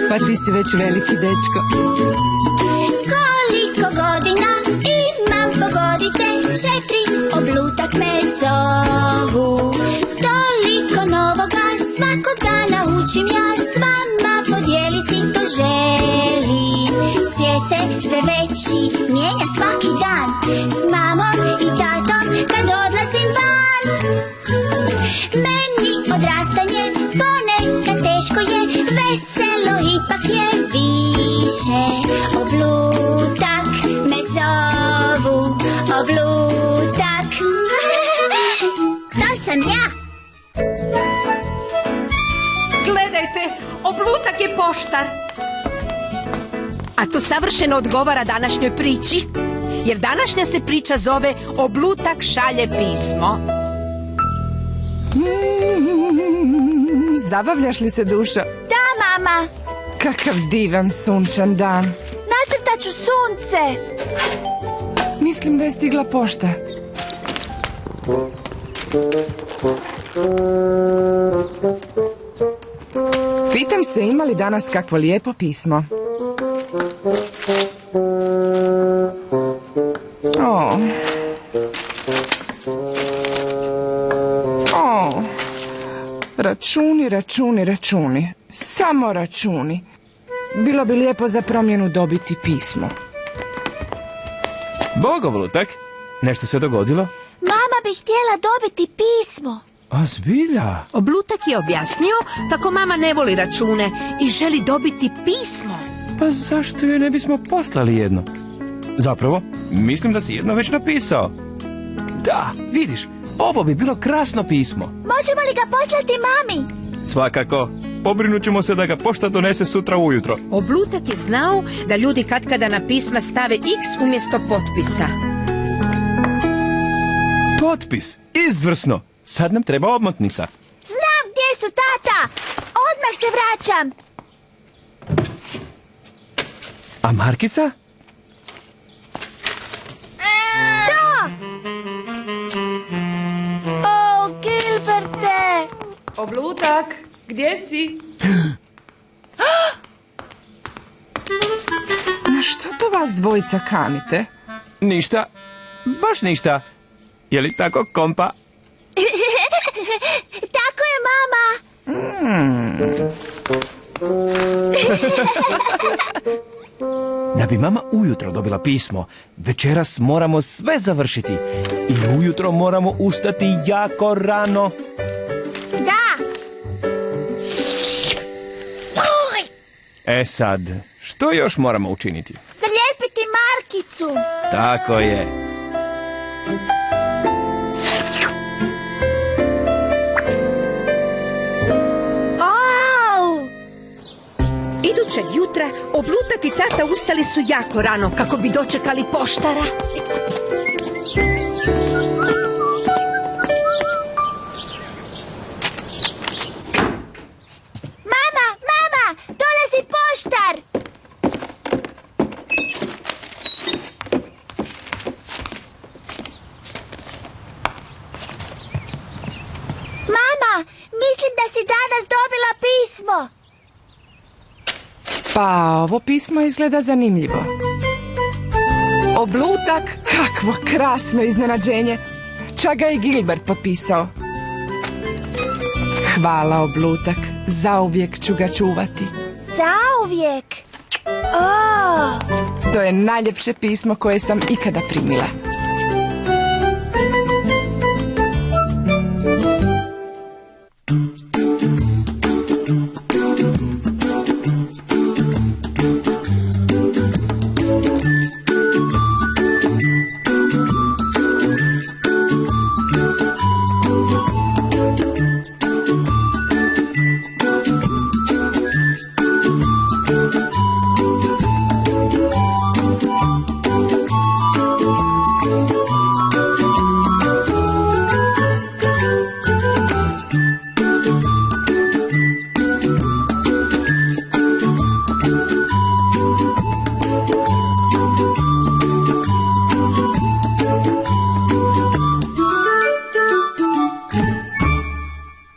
Pa ti si već veliki dečko. Koliko godina imam, pogodite, 4, oblutak me zovu. Toliko novoga svakog dana učim ja, s vama podijeliti to želim. Svijet se sve veći, mijenja svaki dan, s mamom i tatom kad odlazim van. Meni odrastanje ponekad teško je, veselo ipak je više. Oblutak me zovu, oblutak. To sam ja. Gledajte, oblutak je poštar. A to savršeno odgovara današnjoj priči, jer današnja se priča zove Oblutak šalje pismo. Zabavljaš li se, Dušo? Da, mama. Kakav divan sunčan dan. Nacrtat ću sunce. Mislim da je stigla pošta. Pitam se ima li danas kakvo lijepo pismo. Računi, računi, računi. Samo računi. Bilo bi lijepo za promjenu dobiti pismo. Bog, Oblutak, nešto se dogodilo? Mama bi htjela dobiti pismo. A zbilja? Oblutak je objasnio kako mama ne voli račune i želi dobiti pismo. Pa zašto joj ne bismo poslali jedno? Zapravo, mislim da si jedno već napisao. Da, vidiš, ovo bi bilo krasno pismo. Možemo li ga poslati mami? Svakako, pobrinut ćemo se da ga pošta donese sutra ujutro. Oblutak je znao da ljudi katkada na pisma stave X umjesto potpisa. Potpis, izvrsno. Sad nam treba omotnica. Znam gdje su, tata. Odmah se vraćam. A markica? Da! O, Gilberte! Oblutak, gdje si? Na što to vas dvojica kanite? Ništa, baš ništa. Je li tako, kompa? Tako je, mama. Da bi mama ujutro dobila pismo, večeras moramo sve završiti. I ujutro moramo ustati jako rano. Da. E sad, što još moramo učiniti? Zalijepiti markicu. Tako je. Au! Idućeg jutra Oblutak i tata ustali su jako rano kako bi dočekali poštara. Mama, mama, dolazi poštar. Mama, mislim da si danas dobila pismo. Pa, ovo pismo izgleda zanimljivo. Oblutak, kakvo krasno iznenađenje. Čak ga je Gilbert potpisao. Hvala, Oblutak, zauvijek ću ga čuvati. Zauvijek. O! To je najljepše pismo koje sam ikada primila.